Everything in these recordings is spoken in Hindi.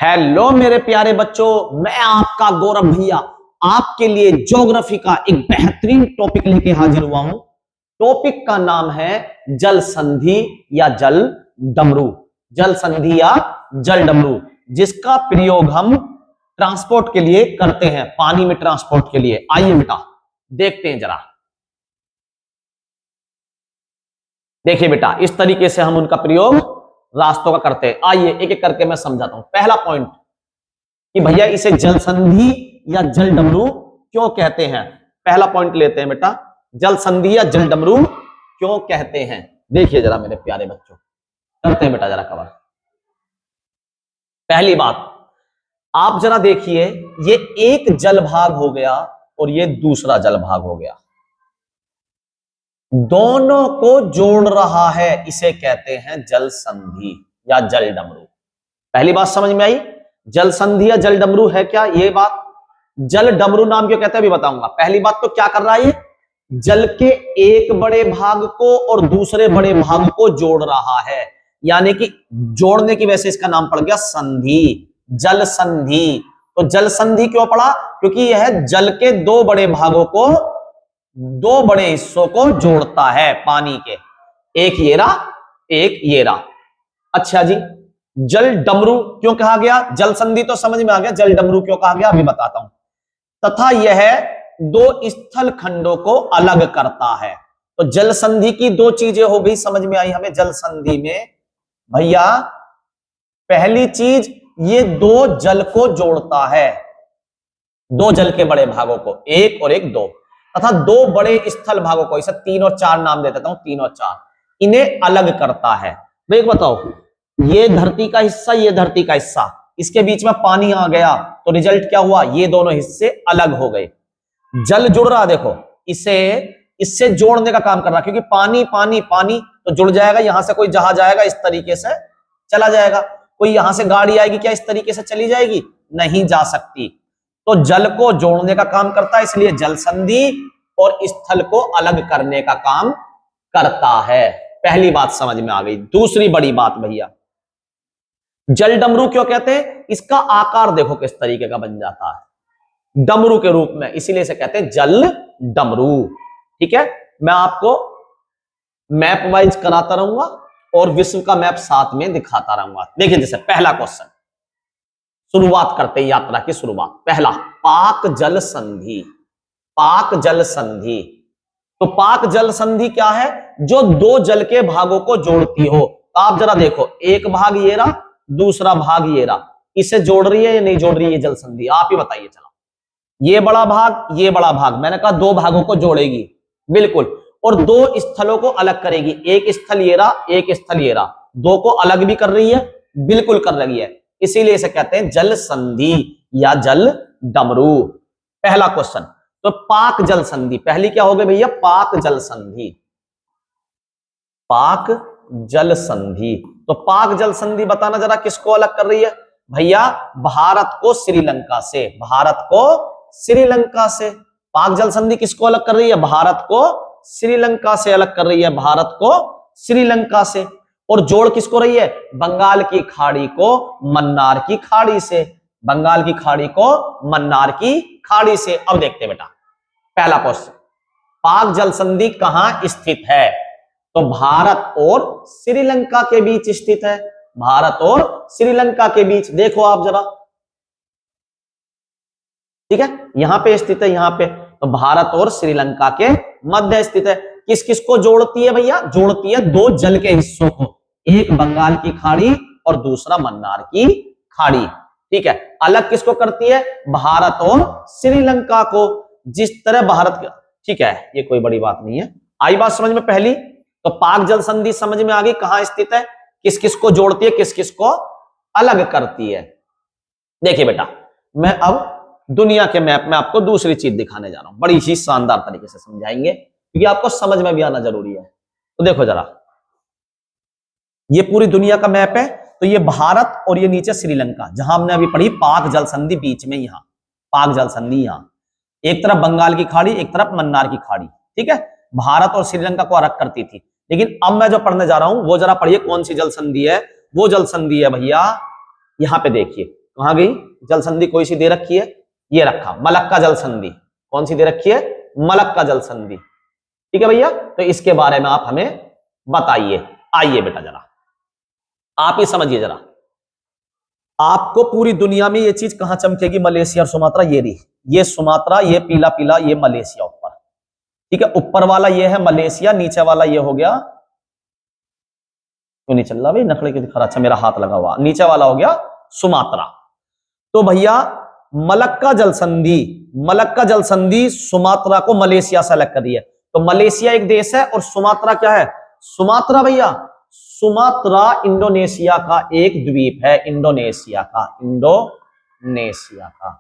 हेलो मेरे प्यारे बच्चों, मैं आपका गौरव भैया आपके लिए ज्योग्राफी का एक बेहतरीन टॉपिक लेके हाजिर हुआ हूं। टॉपिक का नाम है जल संधि या जल डमरू। जल संधि या जल डमरू, जिसका प्रयोग हम ट्रांसपोर्ट के लिए करते हैं, पानी में ट्रांसपोर्ट के लिए। आइए बेटा देखते हैं जरा। देखिए बेटा, इस तरीके से हम उनका प्रयोग रास्तों का करते हैं। आइए एक एक करके मैं समझाता हूं। पहला पॉइंट कि भैया इसे जल संधि या जल डमरू क्यों कहते हैं। पहला पॉइंट लेते हैं बेटा, जल संधि या जल डमरू क्यों कहते हैं। देखिए जरा मेरे प्यारे बच्चों, करते हैं बेटा जरा कवर। पहली बात, आप जरा देखिए, ये एक जल भाग हो गया और ये दूसरा जल भाग हो गया, दोनों को जोड़ रहा है, इसे कहते हैं जल संधि या जल डमरू। पहली बात समझ में आई। जल संधि या जल डमरू है क्या ये बात। जल डमरू नाम क्यों कहते हैं अभी बताऊंगा। पहली बात तो क्या कर रहा है, ये जल के एक बड़े भाग को और दूसरे बड़े भाग को जोड़ रहा है, यानी कि जोड़ने की वजह से इसका नाम पड़ गया संधि, जल संधि। तो जल संधि क्यों पड़ा, क्योंकि यह जल के दो बड़े भागों को, दो बड़े हिस्सों को जोड़ता है पानी के, एक ये रहा एक ये रहा। अच्छा जी, जल डमरू क्यों कहा गया। जल संधि तो समझ में आ गया, जल डमरू क्यों कहा गया अभी बताता हूं। तथा यह दो स्थल खंडों को अलग करता है। तो जल संधि की दो चीजें हो गई, समझ में आई हमें। जल संधि में भैया पहली चीज, ये दो जल को जोड़ता है, दो जल के बड़े भागों को, एक और एक दो, तथा दो बड़े स्थल भागों को, इसे 3 और 4 नाम दे देता हूं, 3 और 4, इन्हें अलग करता है। देख बताओ, ये धरती का हिस्सा, ये धरती का हिस्सा, इसके बीच में पानी आ गया तो रिजल्ट क्या हुआ, ये दोनों हिस्से अलग हो गए। जल जुड़ रहा, देखो इसे इससे जोड़ने का काम कर रहा, क्योंकि पानी पानी पानी तो जुड़ जाएगा, यहां से कोई जहाज आएगा इस तरीके से चला जाएगा, कोई यहां से गाड़ी आएगी क्या इस तरीके से चली जाएगी, नहीं जा सकती। तो जल को जोड़ने का काम करता है, इसलिए जल संधि, और स्थल को अलग करने का काम करता है। पहली बात समझ में आ गई। दूसरी बड़ी बात भैया, जल डमरू क्यों कहते हैं, इसका आकार देखो किस तरीके का बन जाता है, डमरू के रूप में, इसीलिए इसे कहते हैं जल डमरू। ठीक है, मैं आपको मैप वाइज कराता रहूंगा और विश्व का मैप साथ में दिखाता रहूंगा। देखिए जैसे पहला क्वेश्चन, शुरुआत करते हैं यात्रा की शुरुआत। पहला, पाक जल संधि। पाक जल संधि, तो पाक जल संधि क्या है, जो दो जल के भागों को जोड़ती हो। तो आप जरा देखो, एक भाग ये रहा, दूसरा भाग ये रहा, इसे जोड़ रही है या नहीं जोड़ रही है जल संधि, आप ही बताइए। चलो, ये बड़ा भाग, ये बड़ा भाग, मैंने कहा दो भागों को जोड़ेगी, बिल्कुल, और दो स्थलों को अलग करेगी, एक स्थल ये रहा, एक स्थल ये रहा, दो को अलग भी कर रही है, बिल्कुल कर रही है, इसीलिए इसे कहते हैं जल संधि या जल डमरू। पहला क्वेश्चन, तो पाक जल संधि, पहली क्या हो गई भैया, पाक जल संधि। पाक जल संधि, तो पाक जल संधि बताना जरा किसको अलग कर रही है भैया, भारत को श्रीलंका से, भारत को श्रीलंका से। पाक जल संधि किसको अलग कर रही है, भारत को श्रीलंका से अलग कर रही है, भारत को श्रीलंका से। और जोड़ किसको रही है, बंगाल की खाड़ी को मन्नार की खाड़ी से, बंगाल की खाड़ी को मन्नार की खाड़ी से। अब देखते हैं बेटा, पहला क्वेश्चन, पाक जल संधि कहां स्थित है, तो भारत और श्रीलंका के बीच स्थित है, भारत और श्रीलंका के बीच। देखो आप जरा, ठीक है, यहां पे स्थित है, यहां पे, तो भारत और श्रीलंका के मध्य स्थित है। किस किस को जोड़ती है भैया, जोड़ती है दो जल के हिस्सों को, एक बंगाल की खाड़ी और दूसरा मन्नार की खाड़ी। ठीक है, अलग किसको करती है, भारत और श्रीलंका को, जिस तरह भारत का। ठीक है, ये कोई बड़ी बात नहीं है, आई बात समझ में पहली। तो पाक जल संधि समझ में आ गई, कहां स्थित है, किस किस को जोड़ती है, किस किस को अलग करती है। देखिए बेटा, मैं अब दुनिया के मैप में आपको दूसरी चीज दिखाने जा रहा हूं, बड़ी ही शानदार तरीके से समझाएंगे, क्योंकि आपको समझ में भी आना जरूरी है। तो देखो जरा, ये पूरी दुनिया का मैप है, तो ये भारत और ये नीचे श्रीलंका, जहां हमने अभी पढ़ी पाक जल संधि, बीच में यहां पाक जल संधि, यहां एक तरफ बंगाल की खाड़ी, एक तरफ मन्नार की खाड़ी। ठीक है, भारत और श्रीलंका को अलग करती थी। लेकिन अब मैं जो पढ़ने जा रहा हूं वो जरा पढ़िए, कौन सी जल संधि है, वो जल संधि है भैया, यहां पे देखिए, कहां गई जल संधि? कोई सी दे रखी है, ये रखा मलक्का जल संधि। कौन सी दे रखी है? मलक्का जल संधि। ठीक है भैया, तो इसके बारे में आप हमें बताइए। आइए बेटा जरा आप ही समझिए जरा, आपको पूरी दुनिया में ये चीज कहां चमकेगी? मलेशिया और सुमात्रा। ये रही, ये सुमात्रा, ये पीला पीला, ये मलेशिया ऊपर। ठीक है, ऊपर वाला ये है मलेशिया, नीचे वाला ये हो गया, क्यों नहीं चल रहा भाई नखड़े के दिखा रहा? अच्छा मेरा हाथ लगा हुआ, नीचे वाला हो गया सुमात्रा। तो भैया मलक्का जल संधि, मलक्का जल संधि सुमात्रा को मलेशिया से अलग कर रही है। तो मलेशिया एक देश है और सुमात्रा क्या है? सुमात्रा भैया, सुमात्रा इंडोनेशिया का एक द्वीप है, इंडोनेशिया का, इंडोनेशिया का,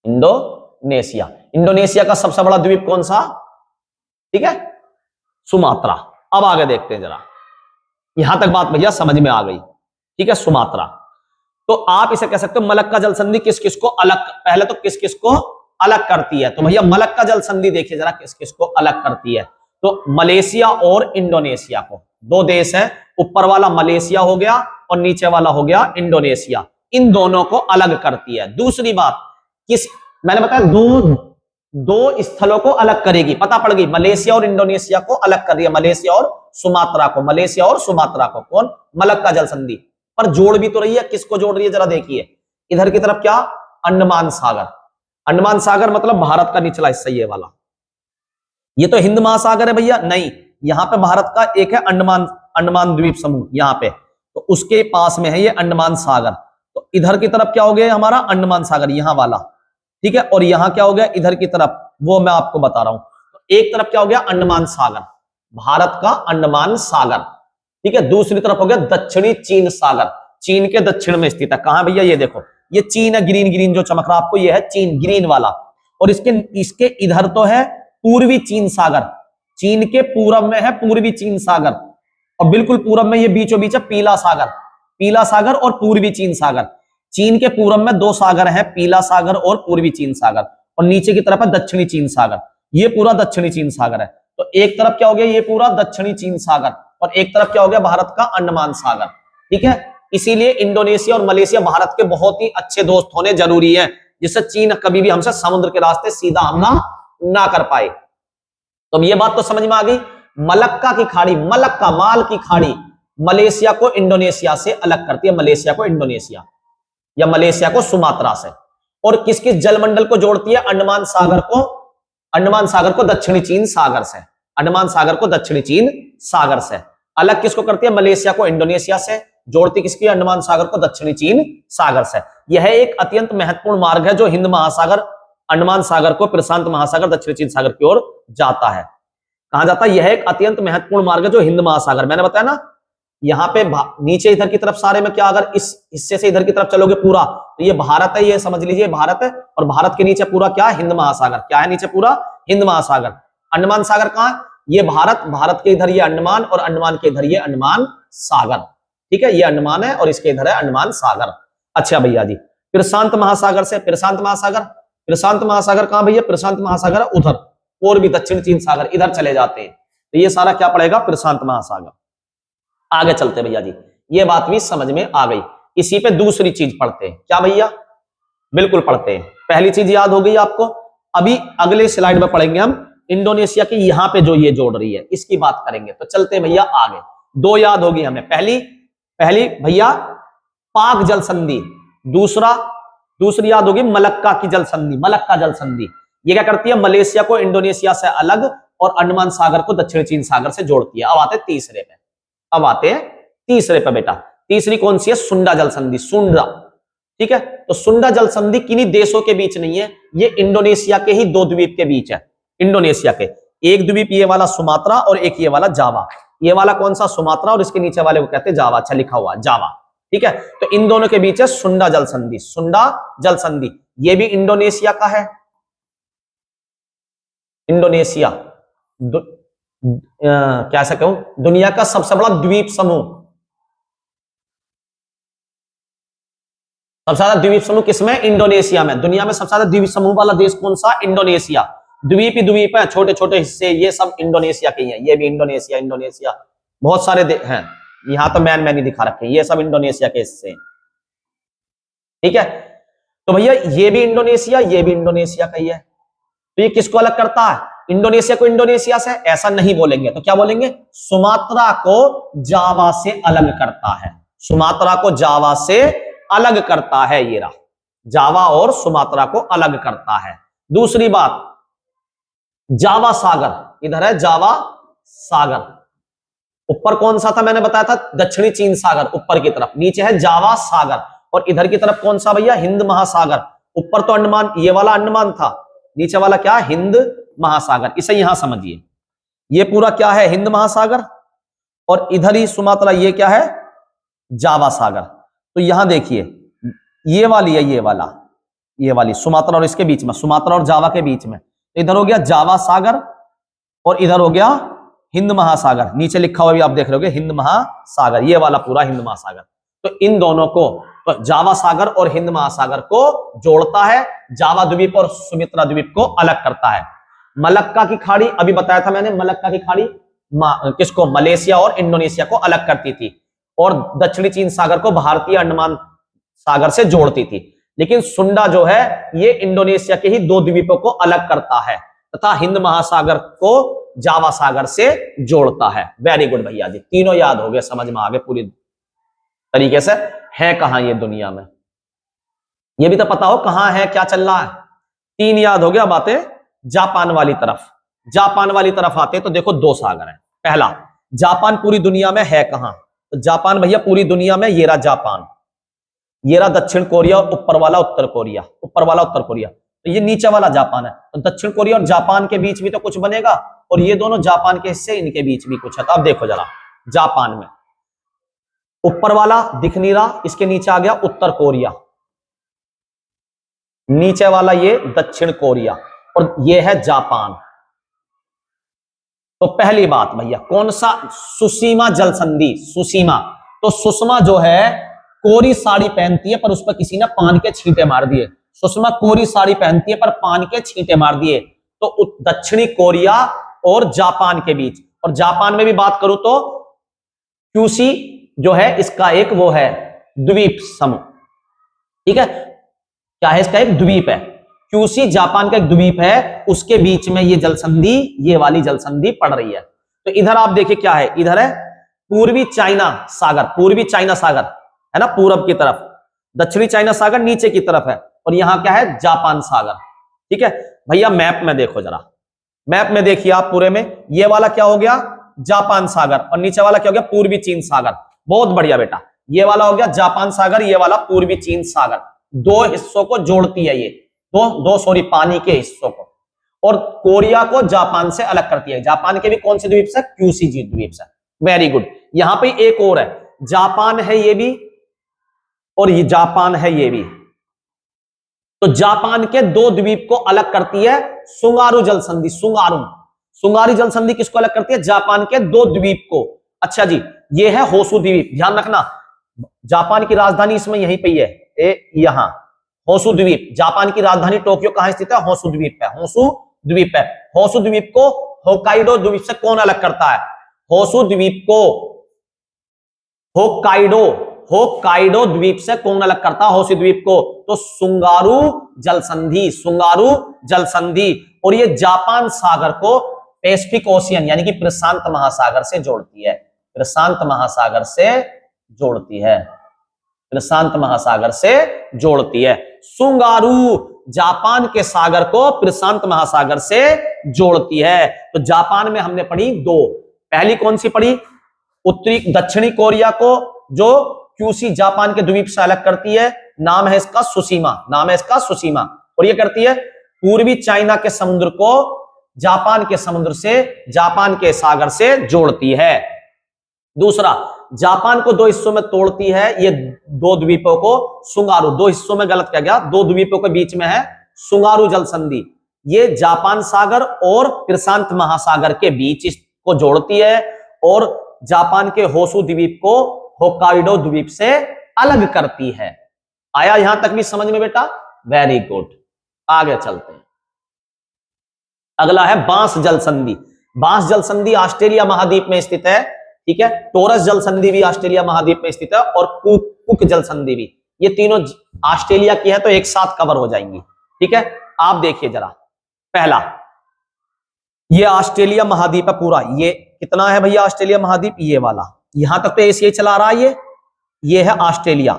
इंडोनेशिया। इंडोनेशिया का सबसे बड़ा द्वीप कौन सा? ठीक है, सुमात्रा। अब आगे देखते हैं जरा, यहां तक बात भैया समझ में आ गई। ठीक है, सुमात्रा। तो आप इसे कह सकते हो मलक्का जल संधि किस किस को अलग, पहले तो किस किस को अलग करती है? तो भैया मलक्का जल संधि देखिए जरा किस किस को अलग करती है। तो मलेशिया और इंडोनेशिया को, दो देश है, ऊपर वाला मलेशिया हो गया और नीचे वाला हो गया इंडोनेशिया, इन दोनों को अलग करती है। दूसरी बात, किस, मैंने बताया दो स्थलों को अलग करेगी, पता पड़ गई, मलेशिया और इंडोनेशिया को अलग कर रही है, मलेशिया और सुमात्रा को, मलेशिया और सुमात्रा को। कौन? मलक्का जल संधि। पर जोड़ भी तो रही है, किसको जोड़ रही है जरा देखिए, इधर की तरफ क्या? अंडमान सागर। अंडमान सागर मतलब भारत का निचला हिस्सा ये वाला। ये तो हिंद महासागर है भैया, नहीं, यहां पे भारत का एक है अंडमान, अंडमान द्वीप समूह यहां पे, तो उसके पास में है ये अंडमान सागर। तो इधर की तरफ क्या हो गया हमारा? अंडमान सागर, यहां वाला। ठीक है, और यहां क्या हो गया इधर की तरफ? वो मैं आपको बता रहा हूं। तो एक तरफ क्या हो गया? अंडमान सागर, भारत का अंडमान सागर। ठीक है, दूसरी तरफ हो गया दक्षिणी चीन सागर, चीन के दक्षिण में स्थित है। कहां भैया? ये देखो, ये चीन है, ग्रीन ग्रीन जो चमक रहा आपको, ये है चीन, ग्रीन वाला। और इसके इधर तो है पूर्वी चीन सागर, चीन के पूरब में है पूर्वी चीन सागर, और बिल्कुल पूरब में ये बीचों बीच है पीला सागर, पीला सागर और पूर्वी चीन सागर। चीन के पूरब में दो सागर हैं, पीला सागर और पूर्वी चीन सागर, और नीचे की तरफ है दक्षिणी चीन सागर। ये पूरा दक्षिणी चीन सागर है। तो एक तरफ क्या हो गया? ये पूरा दक्षिणी चीन सागर, और एक तरफ क्या हो गया? भारत का अंडमान सागर। ठीक है, इसीलिए इंडोनेशिया और मलेशिया भारत के बहुत ही अच्छे दोस्त होने जरूरी है, जिससे चीन कभी भी हमसे समुद्र के रास्ते सीधा हमला ना कर पाए। तो अब ये बात तो समझ में आ गई, मलक्का की खाड़ी, मलक्का माल की खाड़ी मलेशिया को इंडोनेशिया से अलग करती है, मलेशिया को इंडोनेशिया या मलेशिया को सुमात्रा से। और किस किस जलमंडल को जोड़ती है? अंडमान सागर को दक्षिणी चीन सागर से, अंडमान सागर को दक्षिणी चीन सागर से। अलग किसको करती है? मलेशिया को इंडोनेशिया से। जोड़ती किसकी? अंडमान सागर को दक्षिणी चीन सागर से। यह एक अत्यंत महत्वपूर्ण मार्ग है जो हिंद महासागर, अंडमान सागर को, प्रशांत महासागर, दक्षिणी चीन सागर की ओर जाता है। कहां जाता है? यह एक अत्यंत महत्वपूर्ण मार्ग है जो हिंद महासागर, मैंने बताया ना, यहाँ पे नीचे इधर की तरफ सारे में क्या, अगर इस हिस्से से इधर की तरफ चलोगे पूरा, तो ये भारत है, ये समझ लीजिए भारत है, और भारत के नीचे पूरा क्या? हिंद महासागर। क्या है नीचे? पूरा हिंद महासागर। अंडमान सागर कहां है? ये भारत, भारत के इधर ये अंडमान, और अंडमान के इधर ये अंडमान सागर। ठीक है, ये अंडमान है और इसके इधर है अंडमान सागर। अच्छा भैया जी, प्रशांत महासागर से, प्रशांत महासागर कहां भैया? प्रशांत महासागर उधर, और भी दक्षिण चीन सागर इधर चले जाते हैं, तो ये सारा क्या पड़ेगा? प्रशांत महासागर। आगे चलते भैया जी, ये बात भी समझ में आ गई। इसी पे दूसरी चीज पढ़ते हैं, क्या भैया? बिल्कुल पढ़ते हैं। पहली चीज याद हो गई आपको, अभी अगले स्लाइड में पढ़ेंगे हम इंडोनेशिया की, यहां पे जो ये जोड़ रही है इसकी बात करेंगे। तो चलते हैं भैया आगे। दो याद होगी हमें, पहली भैया पाक जल संधि, दूसरी याद होगी मलक्का की जल संधि, मलक्का जल संधि। ये क्या करती है? मलेशिया को इंडोनेशिया से अलग और अंडमान सागर को दक्षिण चीन सागर से जोड़ती है। अब आते तीसरे पे बेटा, तीसरी कौन सी है? सुंडा जल संधि, सुंडा। ठीक है, तो सुंडा जल संधि किन्हीं देशों के बीच नहीं है, ये इंडोनेशिया के ही दो द्वीप के बीच है। इंडोनेशिया के एक द्वीप ये वाला सुमात्रा और एक ये वाला जावा। ये वाला कौन सा? सुमात्रा, और इसके नीचे वाले को कहते हैं जावा। अच्छा लिखा हुआ जावा। ठीक है, तो इन दोनों के बीच है सुंडा जल संधि, सुंडा जल संधि। ये भी इंडोनेशिया का है, इंडोनेशिया कैसे कहूं, दुनिया का सबसे बड़ा द्वीप समूह। सबसे ज्यादा द्वीप समूह किसमें? इंडोनेशिया में। दुनिया में सबसे ज्यादा द्वीप समूह वाला देश कौन सा? इंडोनेशिया। द्वीप ही द्वीप है, छोटे छोटे हिस्से, ये सब इंडोनेशिया के ही हैं। ये भी इंडोनेशिया बहुत सारे हैं, यहां तो मैन ही दिखा रखे हैं, ये सब इंडोनेशिया के हिस्से हैं। ठीक है, तो भैया ये भी इंडोनेशिया, ये भी इंडोनेशिया का ही है, तो ये किसको अलग करता है? इंडोनेशिया को इंडोनेशिया से। ऐसा नहीं बोलेंगे तो क्या बोलेंगे? सुमात्रा को जावा से अलग करता है, सुमात्रा को जावा से अलग करता है, ये रहा, जावा और सुमात्रा को अलग करता है। दूसरी बात, जावा सागर, इधर है जावा सागर, ऊपर कौन सा था मैंने बताया था? दक्षिणी चीन सागर ऊपर की तरफ, नीचे है जावा सागर, और इधर की तरफ कौन सा भैया? हिंद महासागर। ऊपर तो अंडमान, ये वाला अंडमान था, नीचे वाला क्या? हिंद महासागर। इसे यहां समझिए, ये पूरा क्या है? हिंद महासागर, और इधर ही सुमात्रा, ये क्या है? जावा सागर। तो यहां देखिए, ये वाली है, ये वाला, ये वाली सुमात्रा और इसके बीच में, सुमात्रा और जावा के बीच में, तो इधर हो गया जावा सागर और इधर हो गया हिंद महासागर। नीचे लिखा हुआ भी आप देख रहे होगे हिंद महासागर, ये वाला पूरा हिंद महासागर। तो इन दोनों को, तो जावा सागर और हिंद महासागर को जोड़ता है, जावा द्वीप और सुमित्रा द्वीप को अलग करता है। मलक्का की खाड़ी, अभी बताया था मैंने, मलक्का की खाड़ी किसको? मलेशिया और इंडोनेशिया को अलग करती थी, और दक्षिणी चीन सागर को भारतीय अंडमान सागर से जोड़ती थी। लेकिन सुंडा जो है ये इंडोनेशिया के ही 2 द्वीपों को अलग करता है तथा हिंद महासागर को जावा सागर से जोड़ता है। वेरी गुड भैया जी, तीनों याद हो गए, समझ में आ गए पूरी तरीके से। है कहां ये दुनिया में, ये भी तो पता हो कहां है, क्या चल रहा है। 3 याद हो गया बातें। जापान वाली तरफ, जापान वाली तरफ आते तो देखो 2 सागर है। पहला, जापान पूरी दुनिया में है कहां? तो जापान भैया पूरी दुनिया में, ये रहा जापान, ये रहा दक्षिण कोरिया, ऊपर वाला उत्तर कोरिया, ऊपर वाला उत्तर कोरिया, तो ये नीचे वाला जापान है। तो दक्षिण कोरिया और जापान के बीच भी तो कुछ बनेगा, और ये दोनों जापान के हिस्से, इनके बीच भी कुछ है। तो अब देखो जरा, जापान में ऊपर वाला दिख नहीं रहा, इसके नीचे आ गया उत्तर कोरिया, नीचे वाला ये दक्षिण कोरिया, और ये है जापान। तो पहली बात भैया, कौन सा? सुसीमा जल संधि, सुसीमा। तो सुषमा जो है कोरी साड़ी पहनती है, पर उस पर किसी ने पान के छींटे मार दिए। सुषमा कोरी साड़ी पहनती है पर पान के छींटे मार दिए। तो दक्षिणी कोरिया और जापान के बीच, और जापान में भी बात करूं तो क्यूसी जो है इसका एक वो है द्वीप समूह, ठीक है, क्या है इसका? एक द्वीप है, क्यूसी जापान का एक द्वीप है, उसके बीच में ये जल संधि, ये वाली जल संधि पड़ रही है। तो इधर आप देखिए क्या है, इधर है पूर्वी चाइना सागर, पूर्वी चाइना सागर है ना, पूरब की तरफ, दक्षिणी चाइना सागर नीचे की तरफ है, और यहां क्या है? जापान सागर। ठीक है भैया, मैप में देखो जरा, मैप में देखिए आप पूरे में, ये वाला क्या हो गया? जापान सागर, और नीचे वाला क्या हो गया? पूर्वी चीन सागर। बहुत बढ़िया बेटा, ये वाला हो गया जापान सागर, ये वाला पूर्वी चीन सागर। 2 हिस्सों को जोड़ती है ये, दो सॉरी पानी के हिस्सों को, और कोरिया को जापान से अलग करती है। जापान के भी कौन से द्वीप से? क्यूसी जी द्वीप से। Very good. यहां पे एक और है, जापान है ये भी, और ये जापान है ये भी। तो जापान के 2 द्वीप को अलग करती है सुंगारू जल संधि, सुंगारू, सुंगारी जल संधि किसको अलग करती है? जापान के 2 द्वीप को। अच्छा जी, ये है होसू द्वीप, ध्यान रखना, जापान की राजधानी इसमें यहीं पे है, यहां होसू द्वीप। जापान की राजधानी टोक्यो कहां स्थित है? होसू द्वीप पे, होसू द्वीप है। होसू द्वीप को होक्काइडो द्वीप से कौन अलग करता है? होसू द्वीप को होक्काइडो, होक्काइडो द्वीप से कौन अलग करता है होसू द्वीप को? तो सुंगारू जल संधि, सुंगारू जल संधि। और ये जापान सागर को पैसिफिक ओशियन यानी कि प्रशांत महासागर से जोड़ती है, प्रशांत महासागर से जोड़ती है, प्रशांत महासागर से जोड़ती है। सुंगारू जापान के सागर को प्रशांत महासागर से जोड़ती है। तो जापान में हमने पढ़ी 2, पहली कौन सी पढ़ी? उत्तरी दक्षिणी कोरिया को जो क्यूसी जापान के द्वीप से अलग करती है, नाम है इसका सुसीमा, नाम है इसका सुसीमा। और ये करती है पूर्वी चाइना के समुद्र को जापान के समुद्र से, जापान के सागर से जोड़ती है। दूसरा, जापान को 2 हिस्सों में तोड़ती है, ये 2 द्वीपों को सुंगारू, 2 हिस्सों में गलत किया गया, 2 द्वीपों के बीच में है सुंगारू जल संधि। ये जापान सागर और प्रशांत महासागर के बीच इसको जोड़ती है, और जापान के होसू द्वीप को होक्काइडो द्वीप से अलग करती है। आया यहां तक भी समझ में बेटा? Very good. आगे चलते हैं, अगला है बांस जल संधि। बांस जल संधि ऑस्ट्रेलिया महाद्वीप में स्थित है, ठीक है। टोरस जल संधि भी ऑस्ट्रेलिया महाद्वीप में स्थित है, और कुक जल संधि भी, ये तीनों ऑस्ट्रेलिया की है तो एक साथ कवर हो जाएंगी। ठीक है, आप देखिए जरा, पहला ये ऑस्ट्रेलिया महाद्वीप है पूरा। ये कितना है भैया ऑस्ट्रेलिया महाद्वीप? ये वाला, यहां तक तो एशिया चला रहा है। ये है ऑस्ट्रेलिया,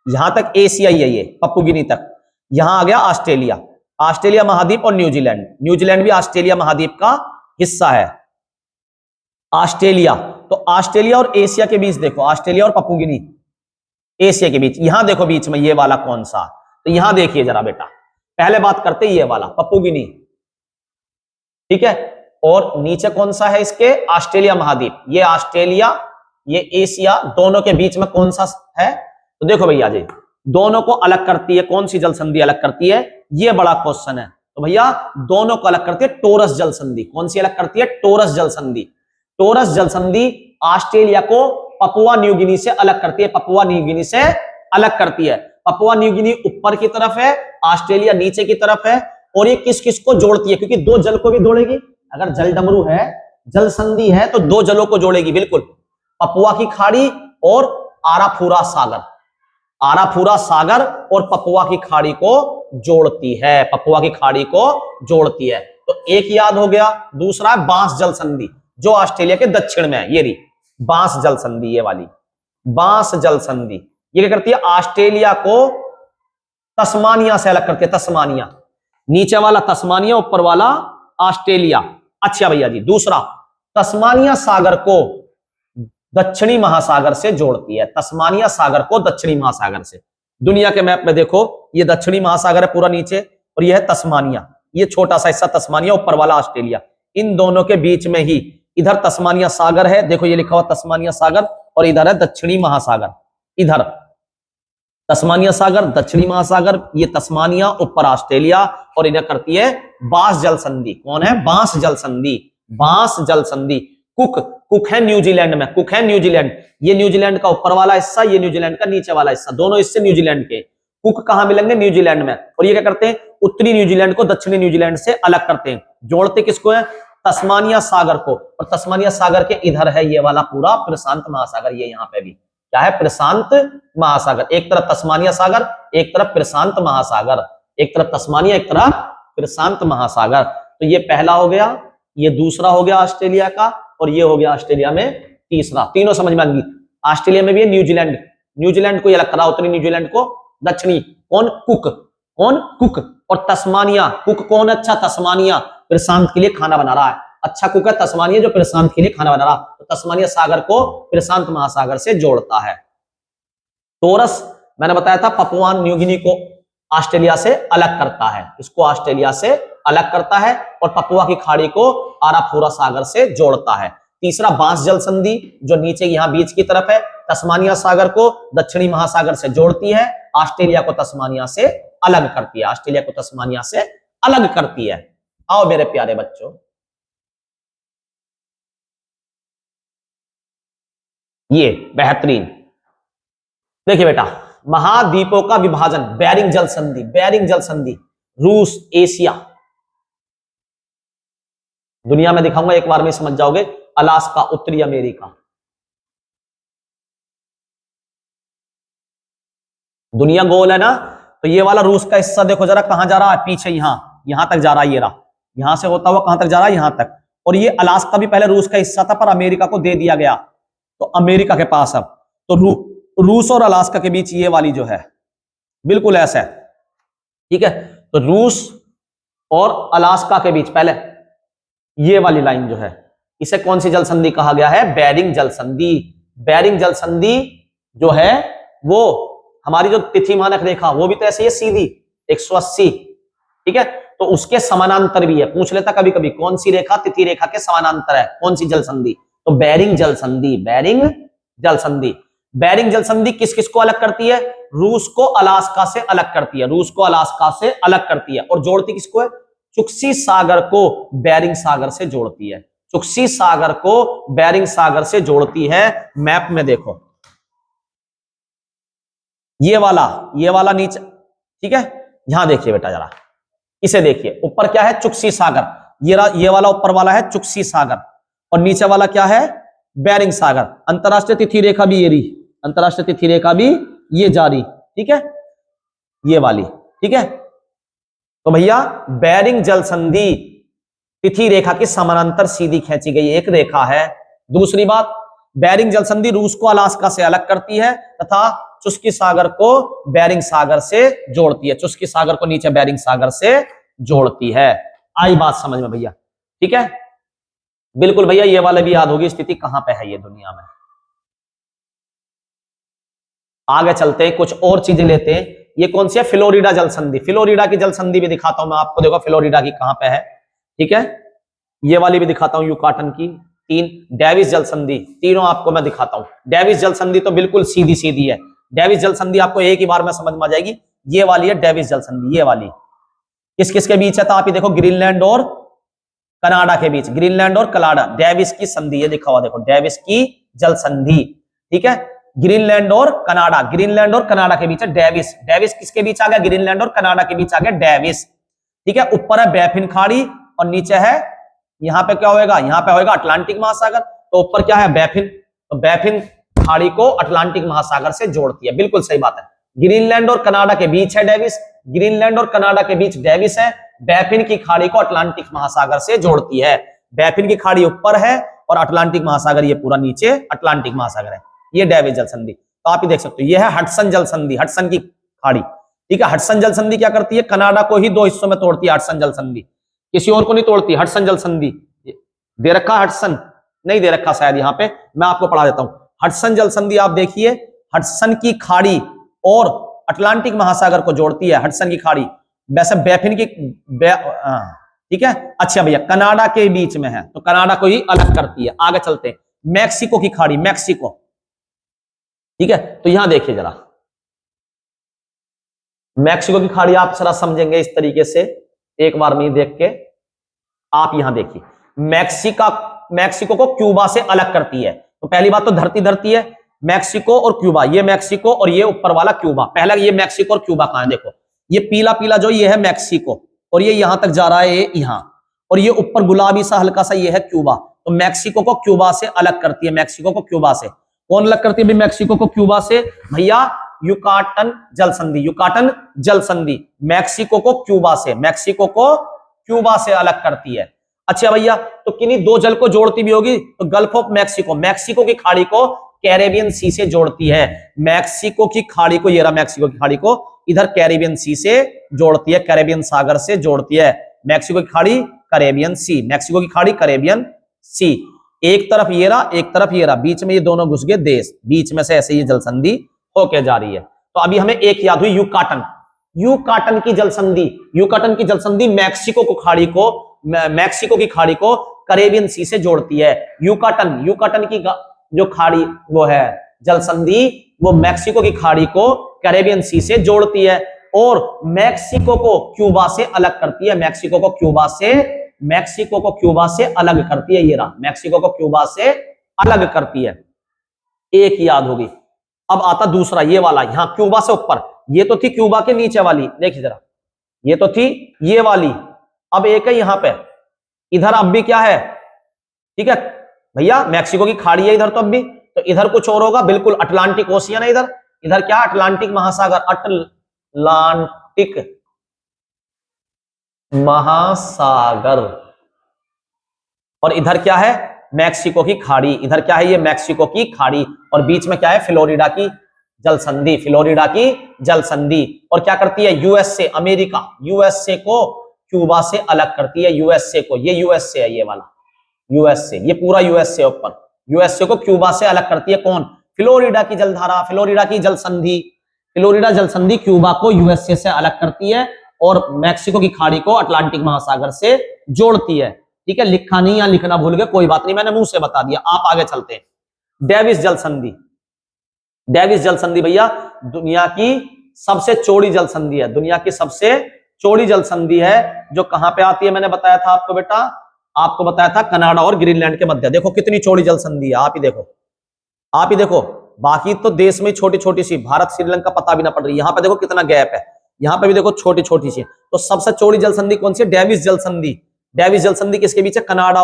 यहां तक एशिया ही है, ये पप्पू तक। यहां आ गया ऑस्ट्रेलिया, ऑस्ट्रेलिया महाद्वीप और न्यूजीलैंड। न्यूजीलैंड भी ऑस्ट्रेलिया महाद्वीप का हिस्सा है। ऑस्ट्रेलिया, तो ऑस्ट्रेलिया और एशिया के बीच देखो, ऑस्ट्रेलिया और पप्पू एशिया के बीच, यहां देखो बीच में ये वाला कौन सा? तो यहां देखिए जरा बेटा, पहले बात करते ये वाला पप्पू। ठीक है, और नीचे कौन सा है इसके? ऑस्ट्रेलिया महाद्वीप। ये ऑस्ट्रेलिया, ये एशिया, दोनों के बीच में कौन सा है? तो देखो भैया जी, दोनों को अलग करती है कौन सी जल संधि अलग करती है? ये बड़ा क्वेश्चन है। तो भैया दोनों को अलग करती है टोरस जल संधि। कौन सी अलग करती है? टोरस जल संधि। टोरस जल संधि ऑस्ट्रेलिया को पपुआ न्यू गिनी से अलग करती है, पपुआ न्यू गिनी से अलग करती है। पपुआ न्यू गिनी ऊपर की तरफ है, ऑस्ट्रेलिया नीचे की तरफ है। और ये किस किस को जोड़ती है? क्योंकि दो जल को भी जोड़ेगी। अगर जल डमरू है, जल संधि है, तो दो जलों को जोड़ेगी बिल्कुल, पपुआ की खाड़ी और आराफूरा सागर। आराफूरा सागर और पपुआ की खाड़ी को जोड़ती है, पपुआ की खाड़ी को जोड़ती है। तो एक याद हो गया। दूसरा है बांस जल संधि, जो ऑस्ट्रेलिया के दक्षिण में है। ये रही बांस जल संधि, ये वाली बांस जल संधि। ये क्या करती है? ऑस्ट्रेलिया को तस्मानिया से अलग करती है। तस्मानिया, नीचे वाला तस्मानिया, ऊपर वाला ऑस्ट्रेलिया। अच्छा भैया जी, दूसरा तस्मानिया सागर को दक्षिणी महासागर से जोड़ती है। तस्मानिया सागर को दक्षिणी महासागर से। दुनिया के मैप में देखो, ये दक्षिणी महासागर है पूरा नीचे, और यह है तस्मानिया। ये छोटा सा हिस्सा तस्मानिया, ऊपर वाला ऑस्ट्रेलिया। इन दोनों के बीच में ही इधर तस्मानिया सागर है, देखो ये लिखा हुआ तस्मानिया सागर, और इधर है दक्षिणी महासागर। इधर तस्मानिया सागर, दक्षिणी महासागर, ये तस्मानिया, ऊपर ऑस्ट्रेलिया, और इधर करती है बांस जल संधि। कौन है? बांस जल संधि। बांस जल संधि। कुक है न्यूजीलैंड में, कुक है न्यूजीलैंड। ये न्यूजीलैंड का ऊपर वाला हिस्सा, ये न्यूजीलैंड का नीचे वाला हिस्सा, दोनों हिस्से न्यूजीलैंड के। कुक कहां मिलेंगे? न्यूजीलैंड में। और ये क्या करते हैं? उत्तरी न्यूजीलैंड को दक्षिणी न्यूजीलैंड से अलग करते हैं। जोड़ते किसको है? तस्मानिया सागर को। और तस्मानिया सागर के इधर है ये वाला पूरा प्रशांत महासागर। ये यहाँ पे भी क्या है? प्रशांत महासागर। एक तरफ तस्मानिया सागर, एक तरफ प्रशांत महासागर। एक तरफ तस्मानिया, एक तरफ प्रशांत महासागर। तो ये पहला हो गया, ये दूसरा हो गया ऑस्ट्रेलिया का, और ये हो गया ऑस्ट्रेलिया में तीसरा। तीनों समझ में आ गई। ऑस्ट्रेलिया में भी है न्यूजीलैंड, न्यूजीलैंड को ये अलग करा, उत्तरी न्यूजीलैंड को दक्षिणी। कौन? कुक। कौन? कुक। और तस्मानिया, कुक कौन? अच्छा, तस्मानिया प्रशांत के लिए खाना बना रहा है। अच्छा कुक है तस्मानिया, जो प्रशांत के लिए खाना बना रहा। तो तस्मानिया सागर को प्रशांत महासागर से जोड़ता है। टोरस मैंने बताया था पपुआ न्यू गिनी को ऑस्ट्रेलिया से अलग करता है, इसको ऑस्ट्रेलिया से अलग करता है, और पपुआ की खाड़ी को आराफूरा सागर से जोड़ता है। तीसरा बांस जल संधि, जो नीचे यहां बीच की तरफ है, तस्मानिया सागर को दक्षिणी महासागर से जोड़ती है, ऑस्ट्रेलिया को तस्मानिया से अलग करती है। ऑस्ट्रेलिया को तस्मानिया से अलग करती है। आओ मेरे प्यारे बच्चों, ये बेहतरीन देखिए बेटा, महाद्वीपों का विभाजन, बेरिंग जल संधि। बेरिंग जल संधि, रूस, एशिया, दुनिया में दिखाऊंगा एक बार में समझ जाओगे। अलास्का, उत्तरी अमेरिका। दुनिया गोल है ना, तो ये वाला रूस का हिस्सा देखो जरा कहां जा रहा है? पीछे यहां तक जा रहा है। ये रहा, यहां से होता हुआ कहां तक जा रहा है? यहां तक। और ये अलास्का भी पहले रूस का हिस्सा था, पर अमेरिका को दे दिया गया, तो अमेरिका के पास अब तो रूस और अलास्का के बीच ये वाली जो है बिल्कुल ऐसा है। ठीक है, तो रूस और अलास्का के बीच पहले ये वाली लाइन जो है, इसे कौन सी जल संधि कहा गया है? बेरिंग जल संधि। बेरिंग जल संधि जो है वो हमारी जो तिथि मानक रेखा, वो भी तो ऐसे ही है सीधी 180। ठीक है, तो उसके समानांतर भी है। पूछ लेता कभी कभी कौन सी रेखा तिथि रेखा के समानांतर है, कौन सी जल संधि? तो बेरिंग जल संधि। बेरिंग जल संधि। बेरिंग जल संधि किस किस को अलग करती है? रूस को अलास्का से अलग करती है। रूस को अलास्का से अलग करती है, और जोड़ती किसको है? चुक्सी सागर को बेरिंग सागर से जोड़ती है। चुक्सी सागर को बेरिंग सागर से जोड़ती है। मैप में देखो ये वाला नीचे, ठीक है, यहां देखिए बेटा जरा, इसे देखिए, ऊपर क्या है? चुक्सी सागर। ये वाला ऊपर वाला है चुक्सी सागर, और नीचे वाला क्या है? बेरिंग सागर। अंतरराष्ट्रीय तिथि रेखा भी ये रही, अंतरराष्ट्रीय तिथि रेखा भी ये जारी, ठीक है, ये वाली, ठीक है। तो भैया बेरिंग जल संधि तिथि रेखा की समानांतर सीधी खींची गई एक रेखा है। दूसरी बात, बेरिंग जल संधि रूस को अलास्का से अलग करती है तथा चुस्की सागर को बेरिंग सागर से जोड़ती है, चुस्की सागर को नीचे बेरिंग सागर से जोड़ती है। आई बात समझ में भैया, ठीक है, बिल्कुल भैया, ये वाले भी याद होगी, स्थिति कहां पे है ये दुनिया में। आगे चलते हैं, कुछ और चीजें लेते हैं। ये कौन सी है, फ्लोरिडा जल संधि। फ्लोरिडा की जल संधि भी दिखाता हूं मैं आपको, देखो फ्लोरिडा की कहां पे है, ठीक है। ये वाली भी दिखाता हूं, युकाटन की। 3 डेविस जल संधि, तीनों आपको मैं दिखाता हूं। डेविस जल संधि तो बिल्कुल सीधी सीधी है, डेविस जल संधि आपको एक ही बार में समझ में आ जाएगी। ये वाली है डेविस जल संधि, ये वाली किस किस के बीच है, तो आप ये देखो ग्रीनलैंड और कनाडा के बीच, ग्रीनलैंड और कनाडा, डेविस की संधि, ये लिखा हुआ देखो, डेविस की जल संधि, ठीक है। ग्रीनलैंड और कनाडा, ग्रीनलैंड और कनाडा के बीच है डेविस। डेविस किसके बीच आ गया, ग्रीनलैंड और कनाडा के बीच आ गया डेविस, ठीक है। ऊपर है बैफिन खाड़ी और नीचे है, यहां पे क्या होएगा, यहां पे होएगा अटलांटिक महासागर। तो ऊपर क्या है, बैफिन, तो बैफिन खाड़ी को अटलांटिक महासागर से जोड़ती है, बिल्कुल सही बात है। ग्रीनलैंड और कनाडा के बीच है डेविस, ग्रीनलैंड और कनाडा के बीच डेविस है। बैफिन की खाड़ी को अटलांटिक महासागर से जोड़ती है। बैफिन की खाड़ी ऊपर है और अटलांटिक महासागर ये पूरा नीचे अटलांटिक महासागर है, ये डेविस जल संधि। तो आप ही देख सकते हो, ये है हडसन जल संधि, हडसन की खाड़ी, ठीक है। हडसन जल संधि क्या करती है, कनाडा को ही 2 हिस्सों में तोड़ती है हडसन जल संधि, किसी और को नहीं तोड़ती। हडसन जल संधि दे रखा, हडसन नहीं दे रखा शायद, यहां पे मैं आपको पढ़ा देता हूं। हडसन जल संधि आप देखिए, हडसन की खाड़ी और अटलांटिक महासागर को जोड़ती है हडसन की खाड़ी। वैसे बैफिन की ठीक है, अच्छा भैया, कनाडा के बीच में है तो कनाडा को ही अलग करती है। आगे चलते हैं, मैक्सिको की खाड़ी, मैक्सिको, ठीक है। तो यहां देखिए जरा, मैक्सिको की खाड़ी आप जरा समझेंगे इस तरीके से, एक बार में देख के आप यहां देखिए, मैक्सिको को क्यूबा से अलग करती है। तो पहली बात तो धरती धरती है, मैक्सिको और क्यूबा, ये मैक्सिको और ये ऊपर वाला क्यूबा। पहला ये मैक्सिको और क्यूबा कहां है, देखो ये पीला पीला जो ये है मैक्सिको और ये यहां तक जा रहा है, ये यहां, और ये ऊपर गुलाबी सा हल्का सा ये है क्यूबा। तो मैक्सिको को क्यूबा से अलग करती है, मैक्सिको को क्यूबा से कौन अलग करती है मैक्सिको को क्यूबा से, भैया युकाटन जल संधि, युकाटन जल संधि मैक्सिको को क्यूबा से, मैक्सिको को क्यूबा से अलग करती है। अच्छा भैया, तो किन्हीं 2 जल को जोड़ती भी होगी, तो गल्फ ऑफ मैक्सिको, मैक्सिको की खाड़ी को कैरेबियन सी से जोड़ती है। मैक्सिको की खाड़ी को, ये रहा मैक्सिको की खाड़ी को इधर कैरेबियन सी से जोड़ती है, कैरेबियन सागर से जोड़ती है। मैक्सिको की खाड़ी कैरेबियन सी, मैक्सिको की खाड़ी कैरेबियन सी, एक तरफ ये रहा, एक तरफ ये रहा, बीच में ये दोनों घुस गए देश, बीच में से ऐसे ये जल संधि होके जा रही है। तो अभी हमें एक याद हुई, युकाटन, युकाटन की जल संधि, युकाटन की जल संधि मैक्सिको को खाड़ी को, मैक्सिको की खाड़ी को कैरेबियन सी से जोड़ती है। युकाटन, युकाटन की जो खाड़ी वो है जल संधि, वो मैक्सिको की खाड़ी को कैरेबियन सी से जोड़ती है और मैक्सिको को क्यूबा से अलग करती है, मैक्सिको को क्यूबा से, मैक्सिको को क्यूबा से अलग करती है। ये रहा, मैक्सिको को क्यूबा से अलग करती है, एक याद होगी। अब आता दूसरा, ये वाला, यहां क्यूबा से ऊपर, ये तो थी क्यूबा के नीचे वाली, देखिए जरा, ये तो थी ये वाली, अब एक है यहां पे, इधर अब भी क्या है, ठीक है भैया, मैक्सिको की खाड़ी है इधर, तो अब भी तो इधर कुछ और होगा, बिल्कुल अटलांटिक ओशियन है इधर, इधर क्या अटलांटिक महासागर, अटलांटिक महासागर, और इधर क्या है मैक्सिको की खाड़ी, इधर क्या है ये मैक्सिको की खाड़ी, और बीच में क्या है फ्लोरिडा की जल संधि, फ्लोरिडा की जल संधि। और क्या करती है यूएसए, अमेरिका, यूएसए को क्यूबा से अलग करती है, यूएसए को, ये यूएसए है ये वाला यूएसए, ये पूरा यूएसए ऊपर, यूएसए को क्यूबा से अलग करती है कौन, फ्लोरिडा की जलधारा, फ्लोरिडा की जल संधि, फ्लोरिडा जल संधि क्यूबा को यूएसए से अलग करती है और मैक्सिको की खाड़ी को अटलांटिक महासागर से जोड़ती है। ठीक है, लिखा नहीं या लिखना भूल गए, कोई बात नहीं, मैंने मुंह से बता दिया। आप आगे चलते हैं, डेविस जल संधि, डेविस जल संधि भैया दुनिया की सबसे चौड़ी जल संधि है, दुनिया की सबसे चौड़ी जल संधि है, जो कहां पे आती है मैंने बताया था आपको बेटा, आपको बताया था कनाडा और ग्रीनलैंड के मध्य। देखो कितनी चौड़ी जल संधि है, आप ही देखो, आप ही देखो, बाकी तो देश में छोटी छोटी सी, भारत श्रीलंका पता भी ना पड़ रही, यहां पे देखो कितना गैप है, यहां पे भी देखो छोटी छोटी सी। तो सबसे चौड़ी जल संधि कौन सी है, डेविस जल संधि। डेविस जल संधि किसके बीच है, कनाडा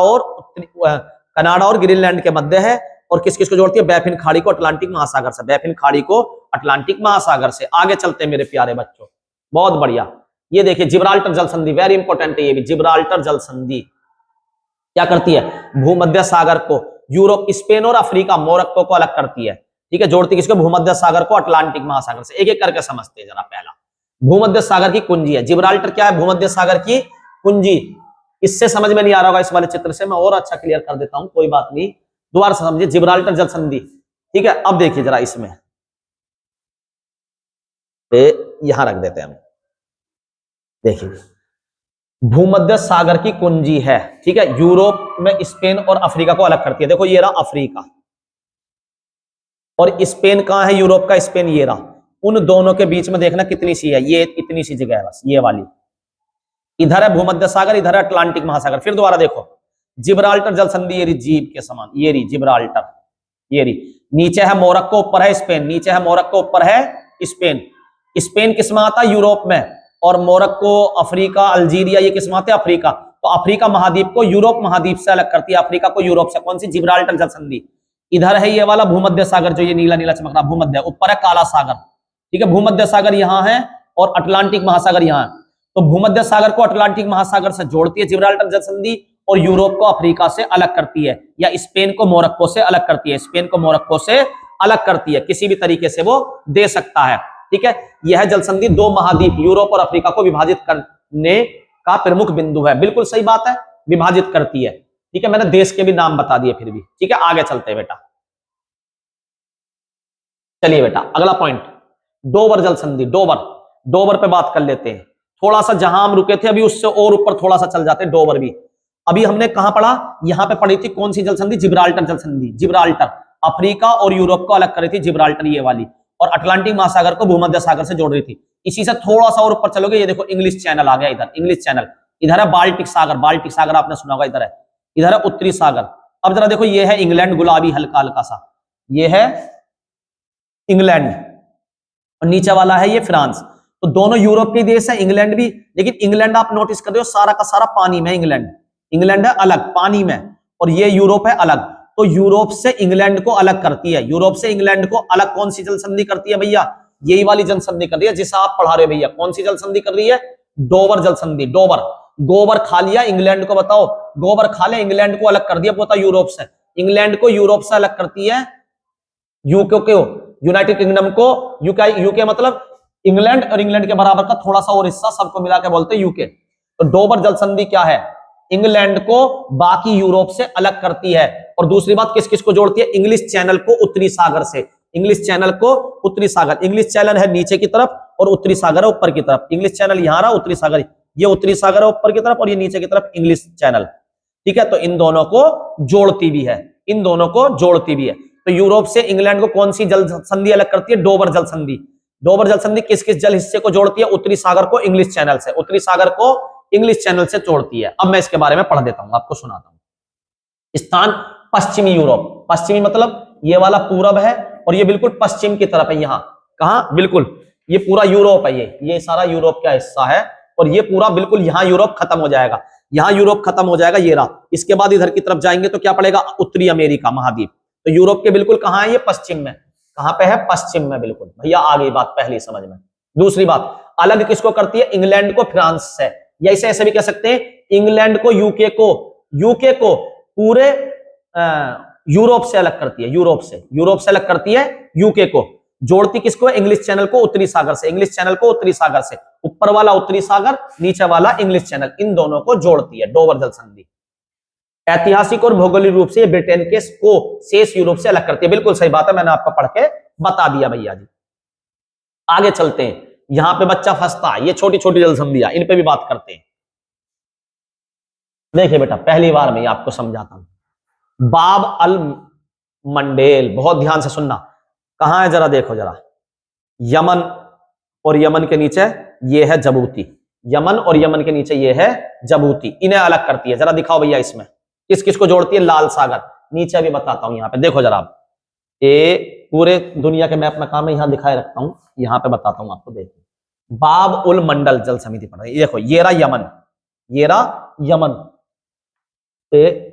और ग्रीनलैंड के मध्य है। और किस किस को जोड़ती है? बैफिन खाड़ी को अटलांटिक महासागर से, बैफिन खाड़ी को अटलांटिक महासागर से। आगे चलते हैं मेरे प्यारे बच्चों, बहुत बढ़िया। ये देखिए जिब्राल्टर जल संधि, वेरी इंपॉर्टेंट है ये भी। जिब्राल्टर जल संधि क्या करती है? भूमध्य सागर को, यूरोप, स्पेन और अफ्रीका, मोरक्को को अलग करती है। ठीक है, जोड़ती किसको? भूमध्य सागर को अटलांटिक महासागर से। एक एक करके समझते हैं जरा। पहला, भूमध्य सागर की कुंजी है जिब्राल्टर। क्या है? भूमध्य सागर की कुंजी। इससे समझ में नहीं आ रहा होगा इस वाले चित्र से, मैं और अच्छा क्लियर कर देता हूं, कोई बात नहीं, दोबारा से समझिए। जिब्राल्टर जल संधि, ठीक है। अब देखिए जरा इसमें, यहां रख देते हैं हम। देखिए भूमध्य सागर की कुंजी है, ठीक है। यूरोप में स्पेन और अफ्रीका को अलग करती है। देखो ये रहा अफ्रीका, और स्पेन कहां है? यूरोप का स्पेन ये रहा। उन दोनों के बीच में देखना कितनी सी है, ये इतनी सी जगह है बस, ये वाली। इधर है भूमध्य सागर, इधर है अटलांटिक महासागर। फिर दोबारा देखो, जिब्राल्टर जल संधि, ये रही जीभ के समान, ये रही जिब्राल्टर, ये रही। नीचे है मोरक्को, ऊपर है स्पेन। नीचे है मोरक्को, ऊपर है स्पेन। स्पेन किस में आता है? यूरोप में। और मोरक्को, अफ्रीका, अल्जीरिया, ये किस में आते हैं? अफ्रीका। तो अफ्रीका महाद्वीप को यूरोप महाद्वीप से अलग करती है, अफ्रीका को यूरोप से। कौन सी? जिब्राल्टर जल संधि। इधर है ये वाला भूमध्य सागर, जो ये नीला नीला चमक रहा भूमध्य, ऊपर है काला सागर, ठीक है। भूमध्य सागर यहां है और अटलांटिक महासागर यहां है। तो भूमध्य सागर को अटलांटिक महासागर से जोड़ती है जिब्राल्टर जल संधि, और यूरोप को अफ्रीका से अलग करती है, या स्पेन को मोरक्को से अलग करती है। स्पेन को मोरक्को से अलग करती है, किसी भी तरीके से वो दे सकता है, ठीक है। यह जल संधि दो महाद्वीप यूरोप और अफ्रीका को विभाजित करने का प्रमुख बिंदु है। बिल्कुल सही बात है, विभाजित करती है, ठीक है। मैंने देश के भी नाम बता दिए फिर भी, ठीक है। आगे चलते हैं बेटा, चलिए बेटा अगला पॉइंट, डोबर जल संधि। डोबर पे बात कर लेते हैं। थोड़ा सा जहां हम रुके थे अभी उससे और ऊपर थोड़ा सा चल जाते हैं, डोबर भी। अभी हमने कहां पढ़ा? यहां पे पढ़ी थी कौन सी जल संधि? जिब्राल्टर जल संधि। जिब्राल्टर अफ्रीका और यूरोप को अलग करी थी जिब्राल्टर, ये वाली, और अटलांटिक महासागर को भूमध्य सागर से जोड़ रही थी। इसी से थोड़ा सा और ऊपर चलोगे, ये देखो इंग्लिश चैनल आ गया इधर, इंग्लिश चैनल। इधर है बाल्टिक सागर, बाल्टिक सागर आपने सुना होगा, इधर है। इधर है उत्तरी सागर। अब जरा देखो, ये है इंग्लैंड, गुलाबी हल्का हल्का सा, ये है इंग्लैंड, और नीचे वाला है ये फ्रांस। तो दोनों यूरोप के देश है, इंग्लैंड भी। लेकिन इंग्लैंड आप नोटिस कर रहे हो सारा का सारा पानी में, इंग्लैंड है अलग पानी में, और ये यूरोप है अलग। तो यूरोप से इंग्लैंड को अलग करती है, यूरोप से इंग्लैंड को अलग कौन सी जल संधि करती है भैया? यही वाली जल संधि कर रही है जिसे आप पढ़ा रहे हो भैया। कौन सी जल संधि कर रही है? डोबर जल संधि। डोबर, गोबर खा लिया इंग्लैंड को, बताओ, गोबर खा लिया इंग्लैंड को अलग कर दिया, बताओ यूरोप से। इंग्लैंड को यूरोप से अलग करती है यूके को, यूनाइटेड किंगडम को। यूके मतलब इंग्लैंड, और इंग्लैंड के बराबर का थोड़ा सा और हिस्सा, सबको मिला के बोलते हैं यूके। तो डोबर जल संधि क्या है? इंग्लैंड को बाकी यूरोप से अलग करती है। और दूसरी बात, किस किस को जोड़ती है? इंग्लिश चैनल को उत्तरी सागर से। इंग्लिश चैनल को उत्तरी सागर, इंग्लिश चैनल है नीचे की तरफ और उत्तरी सागर है ऊपर की तरफ। इंग्लिश चैनल यहां रहा, उत्तरी सागर, ये उत्तरी सागर है ऊपर की तरफ, और ये नीचे की तरफ इंग्लिश चैनल, ठीक है। तो इन दोनों को जोड़ती भी है, इन दोनों को जोड़ती भी है। तो यूरोप से इंग्लैंड को कौन सी जल संधि अलग करती है? डोबर जल संधि। डोबर जल संधि किस किस जल हिस्से को जोड़ती है? उत्तरी सागर को इंग्लिश चैनल से, उत्तरी सागर को इंग्लिश चैनल से जोड़ती है। अब मैं इसके बारे में पढ़ देता हूं, आपको सुनाता हूं। स्थान पश्चिमी यूरोप, पश्चिमी मतलब ये वाला पूरब है, और ये बिल्कुल पश्चिम की तरफ है। यहां कहां? बिल्कुल ये पूरा यूरोप है, ये सारा यूरोप का हिस्सा है, और ये पूरा बिल्कुल यहां यूरोप खत्म हो जाएगा, यहां यूरोप खत्म हो जाएगा, ये रहा। इसके बाद इधर की तरफ जाएंगे तो क्या पड़ेगा? उत्तरी अमेरिका महाद्वीप। तो यूरोप के बिल्कुल कहां है? ये पश्चिम में। कहां पे है? पश्चिम में, बिल्कुल भैया आ गई बात पहली समझ में। दूसरी बात, अलग किसको करती है? इंग्लैंड को फ्रांस से, या इसे ऐसे भी कह सकते हैं, इंग्लैंड को यूके को पूरे यूरोप से अलग करती है, यूरोप से अलग करती है यूके को। जोड़ती किसको? इंग्लिश चैनल को उत्तरी सागर से, इंग्लिश चैनल को उत्तरी सागर से, ऊपर वाला उत्तरी सागर, नीचे वाला इंग्लिश चैनल, इन दोनों को जोड़ती है डोबर जल संधि। ऐतिहासिक और भौगोलिक रूप से ब्रिटेन के को शेष यूरोप से अलग करती है। बिल्कुल सही बात है, मैंने आपको पढ़ के बता दिया भैया जी। आगे चलते हैं, यहां पे बच्चा फंसता है, ये छोटी छोटी जल संधियां, इन पे भी बात करते हैं। देखिए बेटा, पहली बार मैं आपको समझाता हूं। बाब अल मंडेल, बहुत ध्यान से सुनना, कहां है जरा देखो जरा, यमन, और यमन के नीचे ये है जबूती, यमन और यमन के नीचे ये है जबूती, इन्हें अलग करती है। जरा दिखाओ भैया इसमें किस किस को जोड़ती है? लाल सागर, नीचे भी बताता हूं, यहां पे देखो जरा, ये पूरे दुनिया के मैप में काम है, यहां दिखाए रखता हूं, यहां पे बताता हूं आपको। देखो बाब उल मंडल जल समिति पढ़ रही है, देखो ये रहा यमन, ये रहा यमन,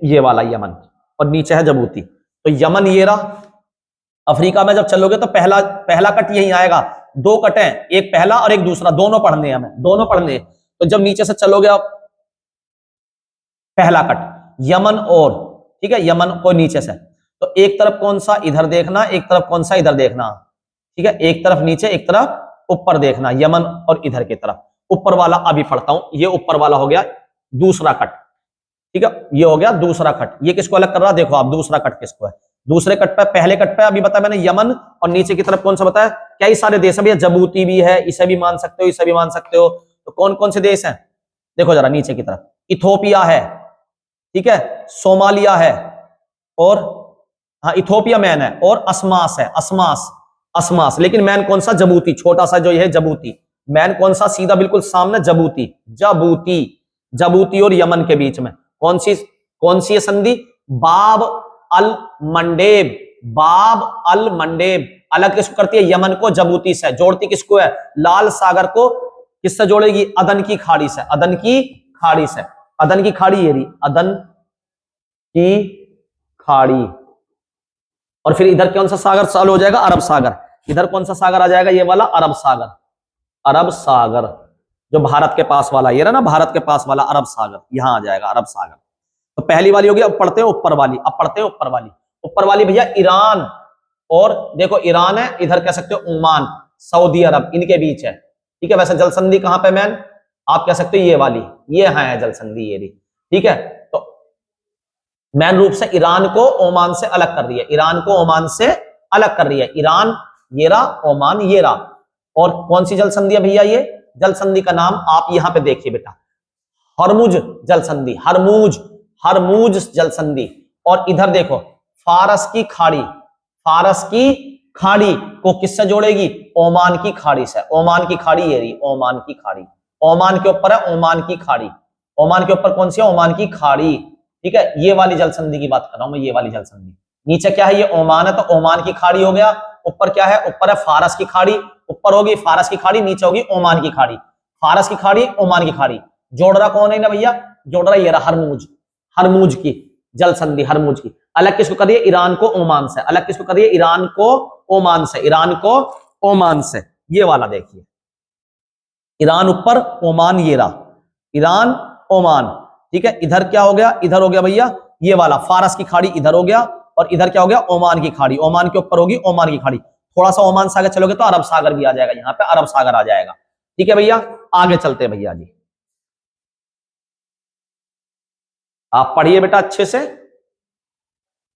ये वाला यमन, और नीचे है जबूती। तो यमन ये रहा। अफ्रीका में जब चलोगे तो पहला कट यही आएगा। दो कट हैं, एक पहला और एक दूसरा, दोनों पढ़ने हैं हमें, दोनों पढ़ने हैं। तो जब नीचे से चलोगे आप, पहला कट यमन और, ठीक है, यमन को नीचे से, तो एक तरफ कौन सा इधर देखना, एक तरफ कौन सा इधर देखना, ठीक है, एक तरफ नीचे एक तरफ ऊपर देखना, यमन और इधर की तरफ। ऊपर वाला अभी पढ़ता हूं, ये ऊपर वाला हो गया दूसरा कट, ठीक है, ये हो गया दूसरा कट। ये किसको अलग कर रहा, देखो आप, दूसरा कट किसको है, दूसरे कट पे, पहले कट पे अभी बताया मैंने यमन, और नीचे की तरफ कौन सा बताया, कई सारे देश है, जबूती भी है, इसे भी मान सकते हो, इसे भी मान सकते हो। तो कौन कौन से देश हैं, देखो जरा नीचे की तरफ, इथोपिया है, ठीक है, सोमालिया है, और हाँ इथोपिया मैन है, और असमास है, असमास, असमास। लेकिन मैन कौन सा, जबूती, छोटा सा जो ये है जबूती। मैन कौन सा, सीधा बिल्कुल सामने जबूती, जबूती, जबूती और यमन के बीच में कौन सी है संधि, बाब अल मंडेब, बाब अल मंडेब। अलग किसको करती है, यमन को जबूती से, जोड़ती किसको है, लाल सागर को किससे जोड़ेगी, अदन की खाड़ी से, अदन की खाड़ी से, अदन की खाड़ी ये रही, अदन की खाड़ी। और फिर इधर कौन सा सागर चालू हो जाएगा, अरब सागर। इधर कौन सा सागर आ जाएगा, ये वाला अरब सागर, अरब सागर जो भारत के पास वाला, ये रहा ना भारत के पास वाला अरब सागर, यहां आ जाएगा अरब सागर। तो पहली वाली होगी। अब पढ़ते हैं ऊपर वाली, अब पढ़ते हैं ऊपर वाली। ऊपर वाली भैया ईरान, और देखो ईरान है, इधर कह सकते हो ओमान, सऊदी अरब, इनके बीच है, ठीक है। वैसे जल संधि कहां पे मैन, आप कह सकते हो ये वाली, ये है जल संधि, ये रही, ठीक है। तो मैन रूप से ईरान को ओमान से अलग कर रही है, ईरान को ओमान से अलग कर रही है। ईरान ये रहा, ओमान ये रहा। और कौन सी जल संधि है भैया, ये जल संधि का नाम आप यहां पे देखिए बेटा, हरमुज जल संधि, हरमुज, हरमुज जल संधि। और इधर देखो फारस की खाड़ी, फारस की खाड़ी को किससे जोड़ेगी, ओमान की खाड़ी से, ओमान की खाड़ी ये रही, ओमान की खाड़ी, ओमान के ऊपर है ओमान की खाड़ी। ओमान के ऊपर कौन सी है, ओमान की खाड़ी, ठीक है। ये वाली जल संधि की बात कर रहा हूं मैं, ये वाली जल संधि। नीचे क्या है, ये ओमान है, तो ओमान की खाड़ी हो गया। ऊपर क्या है, ऊपर है फारस की खाड़ी, ऊपर होगी फारस की खाड़ी, नीचे होगी ओमान की खाड़ी, फारस की खाड़ी, ओमान की खाड़ी। जोड़ रहा कौन है ना भैया, जोड़ रहा ये रहा हरमुज, हरमुज की जल संधि, हरमुज की। अलग किसको कर दिया, ईरान को ओमान से, अलग किसको कर दिया, ईरान को ओमान से, ईरान को ओमान से। ये वाला देखिए, ईरान ऊपर, ओमान ये रहा, ईरान ओमान, ठीक है। इधर क्या हो गया, इधर हो गया भैया ये वाला फारस की खाड़ी, इधर हो गया, और इधर क्या हो गया, ओमान की खाड़ी, ओमान के ऊपर होगी ओमान की खाड़ी। थोड़ा सा ओमान सागर चलोगे तो अरब सागर भी आ जाएगा, यहाँ पे अरब सागर आ जाएगा, ठीक है भैया। आगे चलते हैं भैया जी, आप पढ़िए बेटा अच्छे से।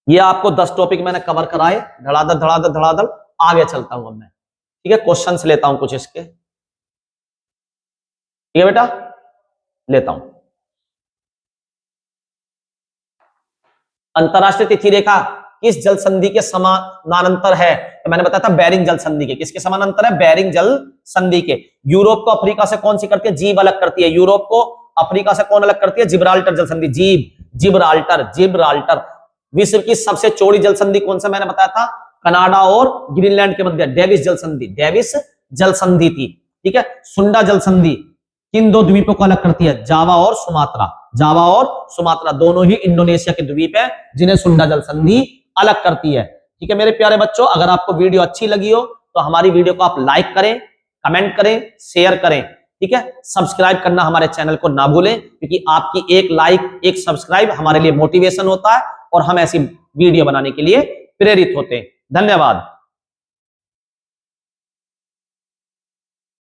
ये आपको 10 टॉपिक मैंने कवर कराए, धड़ाधड़ धड़ाधड़ धड़ाधड़। आगे चलता हूं अब मैं, ठीक है, क्वेश्चंस लेता हूं कुछ इसके, ठीक है बेटा, लेता हूं। अंतरराष्ट्रीय तिथि रेखा किस जल संधि के समानांतर है, तो मैंने बताया था बेरिंग जल संधि के। किसके समानांतर है, बेरिंग जल संधि के। यूरोप को अफ्रीका से कौन सी करती है, जीब अलग करती है। यूरोप को अफ्रीका से कौन अलग करती है, जिब्राल्टर जल संधि, जीब, जिब्राल्टर, जिब्राल्टर। विश्व की सबसे चौड़ी जल संधि कौन सा मैंने बताया था, कनाडा और ग्रीनलैंड के मध्य डेविस जल संधि, डेविस जल संधि थी, ठीक है। सुंडा जल संधि किन दो द्वीपों को अलग करती है, जावा और सुमात्रा, जावा और सुमात्रा दोनों ही इंडोनेशिया के द्वीप है जिन्हें सुंडा जल संधि अलग करती है, ठीक है। मेरे प्यारे बच्चों, अगर आपको वीडियो अच्छी लगी हो तो हमारी वीडियो को आप लाइक करें, कमेंट करें, शेयर करें, ठीक है। सब्सक्राइब करना हमारे चैनल को ना भूलें, क्योंकि आपकी एक लाइक, एक सब्सक्राइब हमारे लिए मोटिवेशन होता है और हम ऐसी वीडियो बनाने के लिए प्रेरित होते हैं। धन्यवाद।